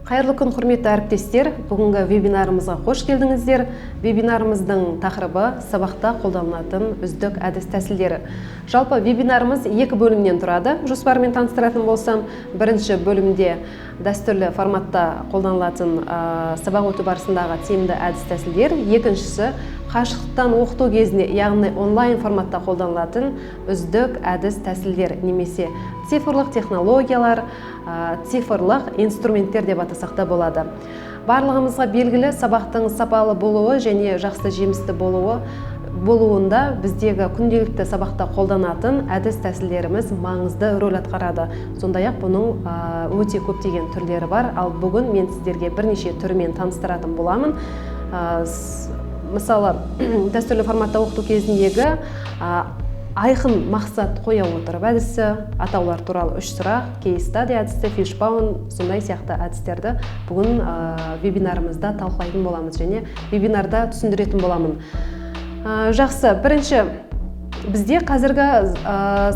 Қайырлы күн, құрметті әріптестер. Бүгінгі вебинарымызға қош келдіңіздер. Вебинарымыздың тақырыбы сабақта қолданылатын үздік әдіс тәсілдері. Жалпы вебинарымыз 2 бөлімнен тұрады. Жоспармен таныстыратын болсам, бірінші бөлімде дәстүрлі форматта қолданылатын сабақ өту барысындағы тиімді әдіс тәсілдер. Екіншісі қашықтан оқыту кезінде, яғни онлайн форматта қолданылатын үздік әдіс тәсілдер, немесе цифрлық технологиялар, цифрлық инструменттер деп атасақ та болады. Барлығымызға белгілі, сабақтың сапалы болуы және жақсы жемісті болуында біздегі күнделікті сабақта қолданатын әдіс тәсілдеріміз маңызды рөл атқарады. Сондай-ақ бұның өте көптеген түрлері бар, ал бүгін мен сіздерге бірнеше түрімен таныстыратын боламын. Мысалы, дәстүрлі форматта оқыту кезіндегі айқын мақсат қоя отырып әдісі, атаулар туралы 3 сұрақ, кейс стади әдісі, фишбаун, сондай сияқты әдістерді бүгін вебинарымызда талқылайтын боламыз және вебинарда түсіндіретін боламын. Жақсы, бірінші бізде қазіргі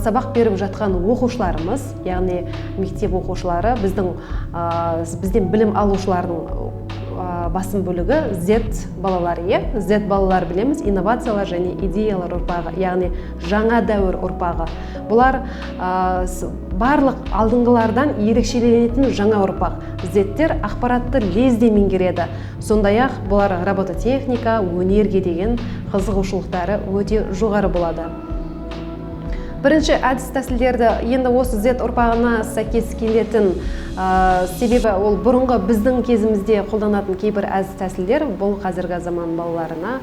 сабақ беріп жатқан оқушыларымыз, яғни мектеп оқушылары, бізден білім алушылардың басым бөлігі Z балалары. Z балалар білеміз, инновациялар және идеялар ұрпағы, яғни жаңа дәуір ұрпағы. Бұлар барлық алдыңғылардан ерекшеленетін жаңа ұрпақ. Z-тер ақпаратты лезде меңгереді. Сондай-ақ бұлар робототехника, өнерге деген қызығушылықтары өте жоғары болады. Бірінші әдіс тәсілдерді енді осы Z ұрпағына сәйкес келетін себебі ол бұрынғы біздің кезімізде қолданатын кейбір әдіс тәсілдер бұл қазіргі заман балаларына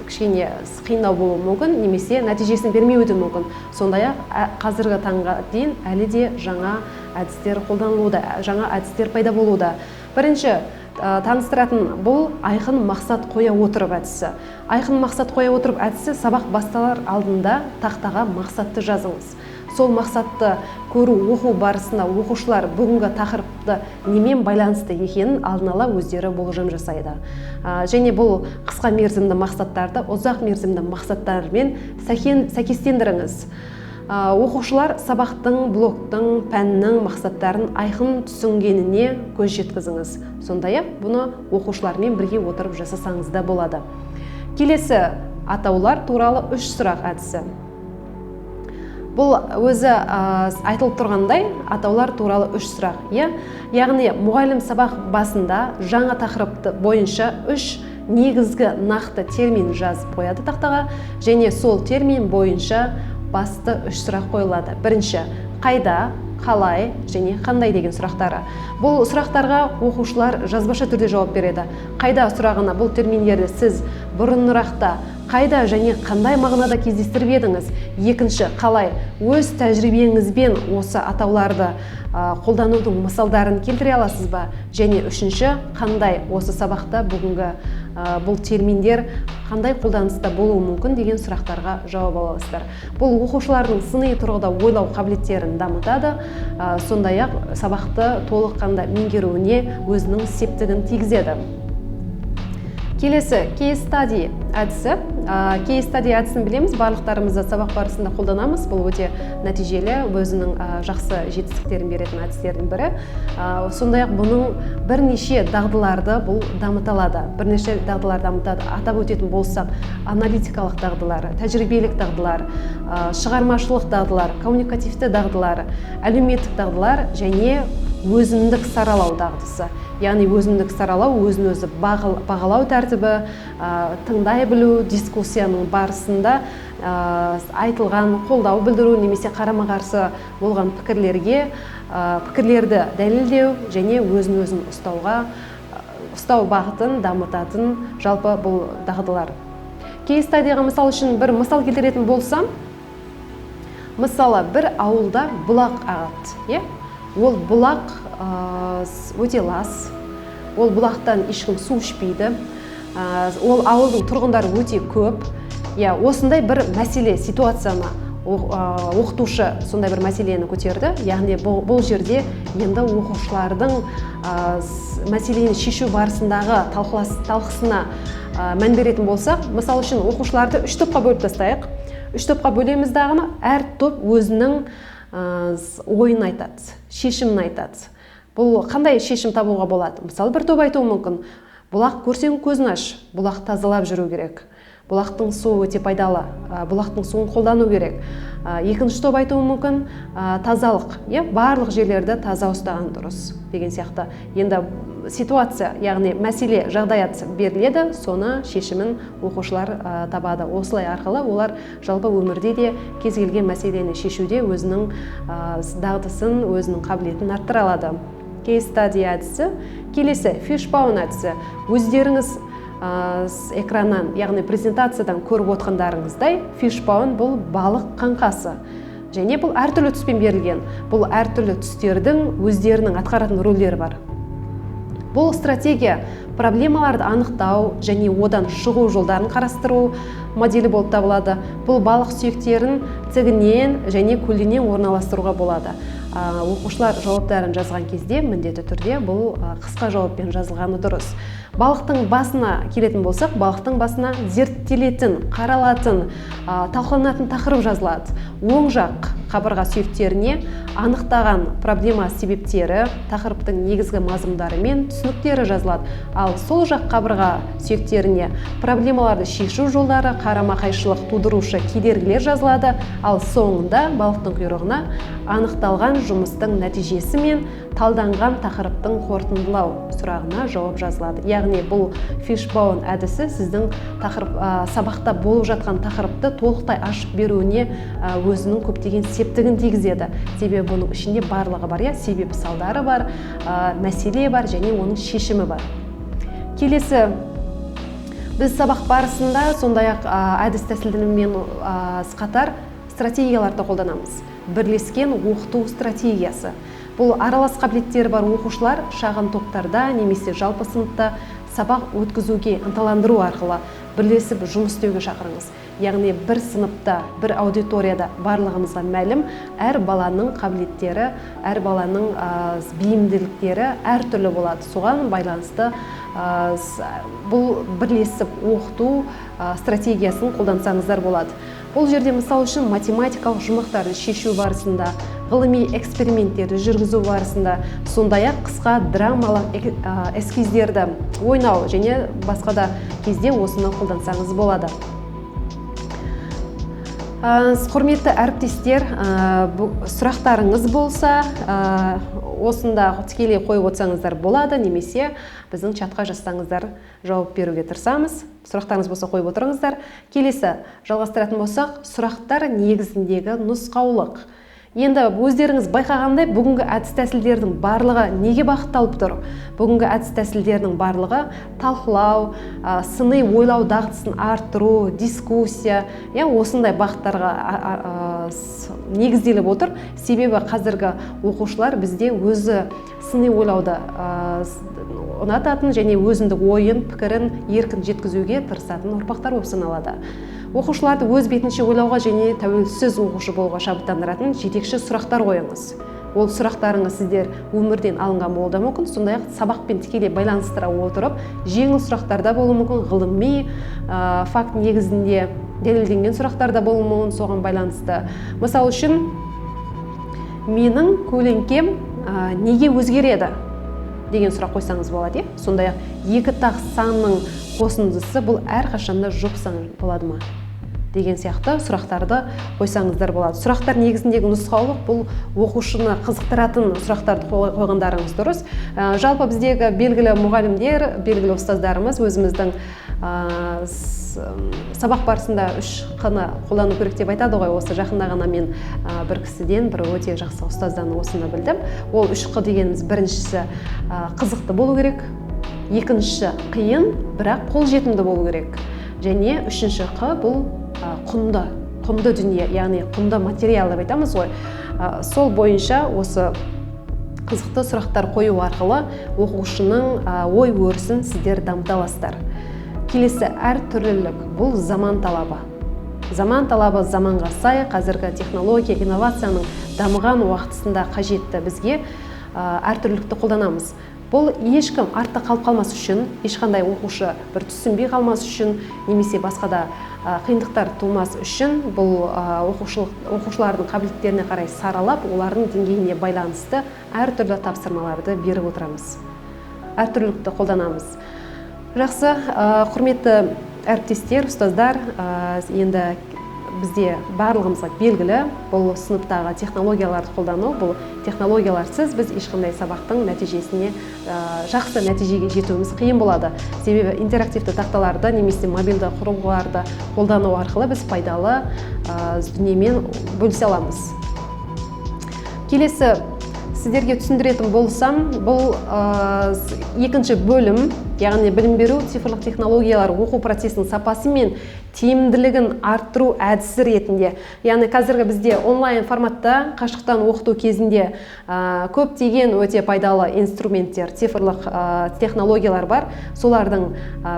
кішкене қиындау болуы мүмкін, немесе нәтижесін бермеуі де мүмкін. Сондай-ақ қазіргі таңға дейін әлі де жаңа әдістер қолданылуда, жаңа әдістер пайда болуда. Бірінші таныстыратын бұл айқын мақсат қоя отырып әдісі. Айқын мақсат қоя отырып әдісі сабақ басталар алдында тақтаға мақсатты жазыңыз. Сол мақсатты көру, оқу барысында оқушылар бүгінгі тақырыпты немен байланысты екенін алдын ала өздері болжам жасайды. Және бұл қысқа мерзімді мақсаттарды ұзақ мерзімді мақсаттармен сәйкестендіріңіз. Оқушылар сабақтың, блоктың, пәннің мақсаттарын айқын түсінгеніне көз жеткізіңіз. Сондай-ақ бұны оқушылармен бірге отырып жасасаңыз да болады. Келесі атаулар туралы 3 сұрақ әдісі. Бұл өзі айтылып тұрғандай атаулар туралы 3 сұрақ. Яғни мұғалім сабақ басында жаңа тақырыпты бойынша 3 негізгі нақты термин жазып қояды тақтаға, және сол термин бойынша басты 3 сұрақ қойылады. Бірінші, қайда, қалай және қандай деген сұрақтары. Бұл сұрақтарға оқушылар жазбаша түрде жауап береді. Қайда сұрағына бұл терминдерді сіз бұрынырақта қайда және қандай мағынада кездестіріп едіңіз? Екінші, қалай өз тәжірибеңізбен осы атауларды қолданудың мысалдарын келтіре аласыз ба? Және үшінші, қандай осы сабақта бүгінгі бұл терминдер қандай қолданыста болуы мүмкін деген сұрақтарға жауап аласыздар. Бұл оқушылардың сыни тұрғыда ойлау қабілеттерін дамытады, сондай-ақ сабақты толыққанды меңгеруіне өзінің септігін тигізеді. Келесі, кейс стади әдісі. Кейс стади әдісін білеміз, барлықтарымызды сабақ барысында қолданамыз. Бұл өте нәтижелі, өзінің жақсы жетістіктерін беретін әдістердің бірі. Сондай-ақ бұның бірнеше дағдыларды бұл дамыталады. Бірнеше дағдылар дамытады. Атап өтетін болсақ, аналитикалық дағдылар, тәжірибелік дағдылар, шығармашылық дағдылар, коммуникативті дағдылар, әлеуметтік дағдылар және өзіндік саралау дағдысы. Яғни өзіндік саралау, өзін-өзі бағалау тәртібі, тыңдай білу, дискуссияның барысында айтылған қолдау білдіру немесе қарама-қарсы болған пікірлерді дәлелдеу және өзін-өзін ұстау бағытын дамытатын жалпы бұл дағдылар. Кейс стадиға мысал үшін бір мысал келтіретін болсам, мысалы бір ауылда бұлақ ағады. Ол бұлақ өте лас, ол бұлақтан ешкім су ішпейді, ол ауылдың тұрғындары өте көп. Осындай бір мәселе, ситуацияны оқытушы сондай бір мәселені көтерді. Яғни бұл жерде енді оқушылардың мәселені шешу барысындағы талқысына мән беретін болсақ, мысал үшін оқушыларды 3 топқа бөліп тастайық. 3 топқа бөлеміз дағыны, әр топ өзінің ойын айтады, шешімін айтады. Бұл қандай шешім табуға болады? Мысалы, бір топ айтуы мүмкін: бұлақ көрсең көзін аш, бұлақ тазалап жүру керек. Бұлақтың суы өте пайдалы, бұлақтың суын қолдану керек. Екінші топ айтуы мүмкін: тазалық, барлық жерлерді таза ұстаған дұрыс деген сияқты. Енді ситуация, яғни мәселе, жағдаят беріледі, соны шешімін оқушылар табады. Осылай арқылы олар жалпы өмірде де кез келген мәселені шешуде өзінің дағдысын, өзінің қабілетін арттыра алады. Case study әдісі. Келесі фишбаун әдісі. Өздеріңіз экраннан, яғни презентациядан көріп отқандарыңыздай, фишбаун бұл балық қаңқасы. Және бұл әртүрлі түспен берілген. Бұл әртүрлі түстердің өздерінің атқаратын рөлдері бар. Бұл стратегия проблемаларды анықтау және одан шығу жолдарын қарастыру моделі болып табылады. Бұл балық сүйектерін тігінен және көлденең орналастыруға болады. Оқушылар жауаптарын жазған кезде міндетті түрде бұл қысқа жауаппен жазылғаны дұрыс. Балықтың басына келетін болсақ, балықтың басына зерттелетін, қаралатын, талқыланатын тақырып жазылады. Оң жақ қабырға сүйектеріне анықтаған проблема себептері, тақырыптың негізгі мазмұндары мен түсініктері жазылады. Ал сол жақ қабырға сүйектеріне проблемаларды шешу жолдары, қарама-қайшылық тудырушы кедергілер жазылады. Ал соңында балықтың құйрығына анықталған жұмыстың нәтижесі мен талданған тақырыптың қорытындылау сұрағына жауап жазылады. Яғни бұл фишбаун әдісі сіздің сабақта болып жатқан тақырыпты толықтай ашып беруіне өзінің көптеген септігін тигізеді. Себебі бұның ішінде барлығы бар, себеп салдары бар, мәселе бар және оның шешімі бар. Келесі, біз сабақ барысында сондай-ақ әдіс тәсілдермен қатар стратегияларды қолданамыз. Бірлескен оқыту стратегиясы. Бұл аралас қабілеттері бар оқушылар шағын топтарда немесе жалпы сыныпта сабақ өткізуге ынталандыру арқылы бірлесіп жұмыс істеуге шақырыңыз. Яғни бір сыныпта, бір аудиторияда барлығымызға мәлім, әр баланың қабілеттері, әр баланың бейімділіктері әртүрлі болады. Соған байланысты бұл бірлесіп оқыту стратегиясын қолдансаңыздар болады. Бұл жерде мысал үшін математикалық жұмбақтарды шешу барысында, ғылыми эксперименттерді жүргізу барысында, сондай-ақ қысқа драмалық эскиздерді ойнау және басқа да кезде осыны қолдансаңыз болады. Құрметті әріптестер, сұрақтарыңыз болса, осында тікелей қойып отырсаңыздар болады, немесе біздің чатқа жазсаңыздар жауап беруге тырысамыз. Сұрақтарыңыз болса қойып отырыңыздар. Келесі жалғастыратын болсақ, сұрақтар негізіндегі нұсқаулық. Енді өздеріңіз байқағандай, бүгінгі әдіс тәсілдердің барлығы неге бағытталып тұр? Бүгінгі әдіс тәсілдердің барлығы талқылау, сыни ойлау дағдысын арттыру, дискуссия, осындай бағыттарға негізделіп отыр. Себебі қазіргі оқушылар бізде өзі сыни ойлауды ұнататын және өзіндік ойын, пікірін еркін жеткізуге тырысатын ұрпақтар болып саналады. Оқушыларды өз бетінше ойлауға және тәуелсіз оқушы болуға шабыттандыратын жетекші сұрақтар қойыңыз. Ол сұрақтарыңыз сіздер өмірден алынған болуы да мүмкін, сондай-ақ сабақпен тікелей байланыстыра отырып, жеңіл сұрақтарда болуы мүмкін, ғылыми факт негізінде дәлелденген сұрақтарда болуы мүмкін, соған байланысты. Мысал үшін, менің көлеңкем неге өзгереді деген сұрақ қойсаңыз болады. Сондай-ақ екі тақ санның қосындысы бұл әрқашанда жоқ сан болады ма деген сияқты сұрақтарды қойсаңыздар болады. Сұрақтар негізіндегі нұсқаулық бұл оқушыны қызықтыратын сұрақтарды қойғандарыңыз дұрыс. Жалпы біздегі белгілі мұғалімдер, белгілі ұстаздарымыз өзіміздің сабақ барысында 3Q-ны қолдану керек деп айтады ғой. Осы жақында ғана мен бір кісіден, бір өте жақсы ұстаздан осыны білдім. Ол 3Q дегеніміз біріншісі қызықты болу керек, екіншісі қиын, бірақ қолжетімді болу керек. Және үшінші Q бұл құнды дүние, яғни құнды материал деп айтамыз ғой. Сол бойынша осы қызықты сұрақтар қою арқылы оқушының ой өрісін сіздер дамыта аласыздар. Келесі әртүрлілік бұл заман талабы. Заман талабы заманға сай, қазіргі технология, инновацияның дамыған уақытысында қажетті бізге әртүрлілікті қолданамыз. Бұл ешкім артта қалып қалмас үшін, ешқандай оқушы бір түсінбей қалмас үшін, немесе басқа да қиындықтар тумас үшін бұл оқушылардың қабілеттеріне қарай саралап, олардың деңгейіне байланысты әртүрлі тапсырмаларды беріп отырамыз. Әртүрлілікті қолданамыз. Жақсы, құрметті әріптестер, ұстаздар, енді бізде барлығымызға белгілі, бұл сыныптағы технологияларды қолдану, бұл технологияларсыз біз ешқандай сабақтың нәтижесіне, жақсы нәтижеге жетуіміз қиын болады. Себебі интерактивті тақталарды немесе мобильді құрылғыларды қолдану арқылы біз пайдалы дүниемен бөлісе аламыз. Келесі сіздерге түсіндіретін болсам, бұл екінші бөлім, яғни білім беру цифрлық технологиялар оқу процесінің сапасы мен тиімділігін арттыру әдісі ретінде. Яғни қазіргі бізде онлайн форматта қашықтан оқыту кезінде көптеген өте пайдалы инструменттер, цифрлық технологиялар бар. Солардың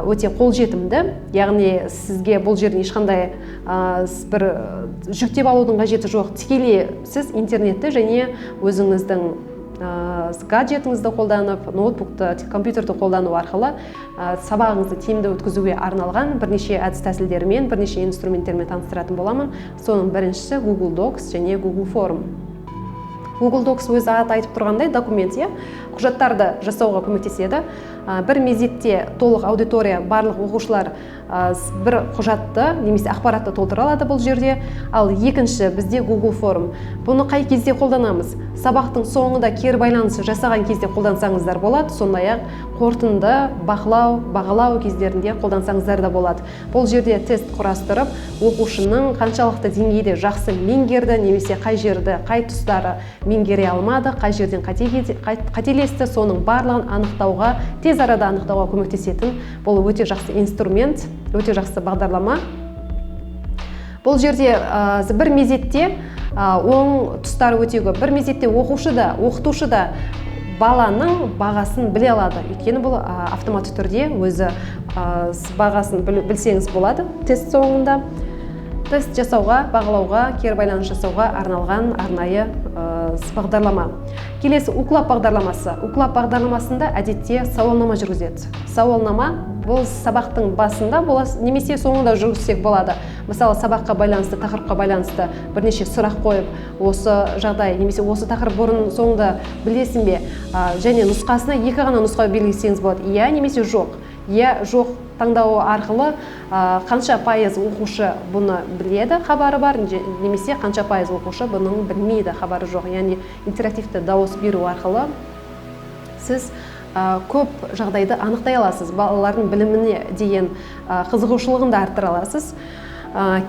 өте қолжетімді. Яғни сізге бұл жерде ешқандай бір жүктеп алудың қажеті жоқ. Тікелей сіз интернетті және өзіңіздің гаджетіңізді қолданып, ноутбукты, компьютерді қолдану арқылы сабағыңызды тиімді өткізуге арналған бірнеше әдіс тәсілдермен, бірнеше инструменттермен таныстыратын боламын. Соның біріншісі Google Docs және Google Form. Google Docs өзі аты айтып тұрғандай документ, құжаттарды жасауға көмектеседі. Бір мезетте толық аудитория, барлық оқушылар бір құжатты немесе ақпаратты толтыра алады бұл жерде. Ал екінші бізде Google Form. Бұны қай кезде қолданамыз? Сабақтың соңында кері байланысы жасаған кезде қолдансаңыздар болады, сондай-ақ қорытынды бағалау кездерінде қолдансаңыздар да болады. Бұл жерде тест құрастырып, оқушының қаншалықты деңгейде жақсы меңгерді, немесе қай жерді, қай тұстары меңгере алмады, қай жерден қателесті, соның барлығын анықтауға, тез арада анықтауға көмектесетін бұл өте жақсы инструмент, өте жақсы бағдарлама. Бұл жерде бір мезетте оң тұстары өте көп. Бір мезетте оқушы да, оқытушы да баланың бағасын біле алады. Өйткені бұл автоматты түрде өзі бағасын білсеңіз болады. Тест соңында тест жасауға, бағалауға, кері байланыс жасауға арналған арнайы бағдарлама. Келесі уклап бағдарламасы. Уклап бағдарламасында әдетте сауалнама жүргізеді. Сауалнама бұл сабақтың басында немесе соңында жүргізсек болады. Мысалы, сабаққа байланысты, тақырыпқа байланысты бірнеше сұрақ қойып, осы жағдай немесе осы тақырып бұрын соңында білесің бе? Және нұсқасына екі ғана нұсқа белгілесеңіз болады. Иә немесе жоқ. Иә, жоқ таңдауы арқылы қанша пайыз оқушы бұны біледі, хабары бар, немесе қанша пайыз оқушы бұның білмейді, хабары жоқ. Яғни интерактивті дауыс беру арқылы сіз көп жағдайды анықтай аласыз. Балалардың біліміне деген қызығушылығын да арттыра аласыз.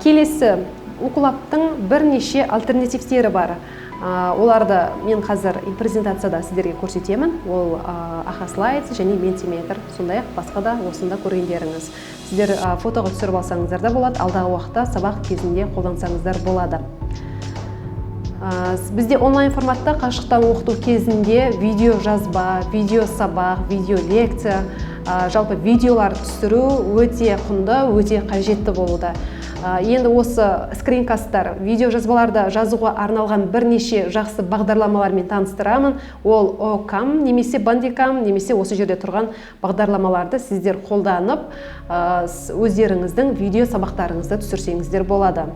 Келесі уклаптың бірнеше альтернативтері бар. Оларды мен қазір презентацияда сіздерге көрсетемін. Ол аха слайд және ментиметр, сондай-ақ басқа да осында көргендеріңіз. Сіздер фотоға түсіріп алсаңыздар да болады, алдағы уақытта сабақ кезінде қолдансаңыздар болады. Бізде онлайн форматта қашықтан оқыту кезінде видео жазба, видео сабақ, видео лекция, жалпы видеолар түсіру өте құнды, өте қажетті болуда. Енді осы скринкасттар, видео жазбаларды жазуға арналған бірнеше жақсы бағдарламалармен таныстырамын. Ол Ocam, немесе Bandicam, немесе осы жерде тұрған бағдарламаларды сіздер қолданып, өздеріңіздің видео сабақтарыңызды түсірсеңіздер болады.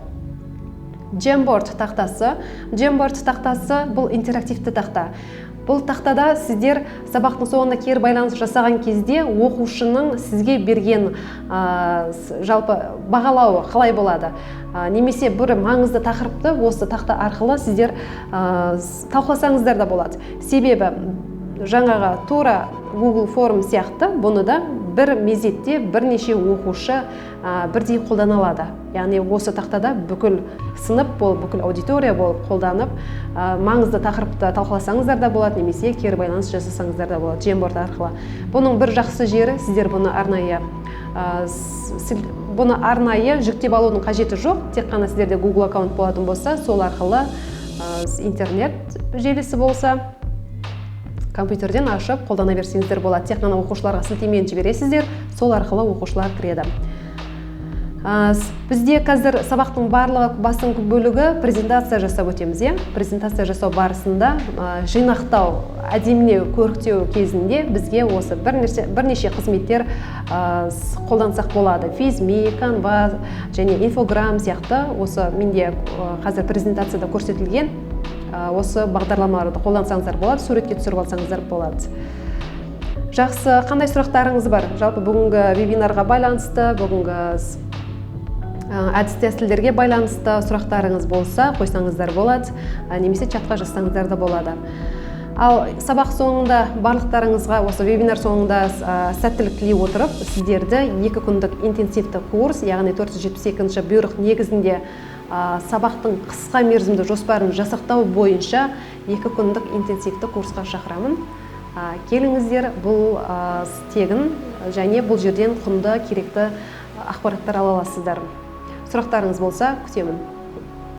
Jamboard тақтасы. Jamboard тақтасы бұл интерактивті тақта. Бұл тақтада сіздер сабақтың соңында кері байланыс жасаған кезде оқушының сізге берген жалпы бағалауы қалай болады. Немесе бір маңызды тақырыпты осы тақта арқылы сіздер талқыласаңыздар да болады. Себебі жаңаға тура Google Form сияқты бұны да бір мезетте бірнеше оқушы бірдей қолдана алады. Яғни осы тақтада бүкіл сынып болып, бүкіл аудитория болып қолданып, маңызды тақырыпты талқыласаңыздар да болады, немесе кері байланыс жасасаңыздар да болады Jamboard арқылы. Бұның бір жақсы жері, сіздер бұны арнайы жүктеп алудың қажеті жоқ. Тек қана сіздерде Google аккаунт болатын болса, сол арқылы интернет желісі болса, компьютерден ашып қолдана берсеңіздер болады. Тек қана оқушыларға сілтемені жібересіздер, сол арқылы оқушылар кіреді. Бізде қазір сабақтың барлығы басым бөлігі презентация жасап өтеміз. Презентация жасау барысында жинақтау, әдемілеу, көріктеу кезінде бізге осы бірнеше қызметтер қолдансақ болады. Физми, Canva және инфограм сияқты осы менде қазір презентацияда көрсетілген осы бағдарламаларды қолдансаңыздар болады, суретке түсіріп алсаңыздар болады. Жақсы, қандай сұрақтарыңыз бар? Жалпы бүгінгі вебинарға байланысты, бүгінгі әдіс-тәсілдерге байланысты сұрақтарыңыз болса, қойсаңыздар болады, немесе чатқа жазсаңыздар да болады. Ал сабақ соңында барлықтарыңызға осы вебинар соңында сәттілік тілей отырып, сіздерді 2 күндік интенсивті курс, яғни 472 бұйрық негізінде сабақтың қысқа мерзімді жоспарын жасақтау бойынша 2 күндік интенсивті курсқа шақырамын. Келіңіздер, бұл тегін және бұл жерден құнды керекті ақпараттар ала аласыздар. Сұрақтарыңыз болса, күтемін.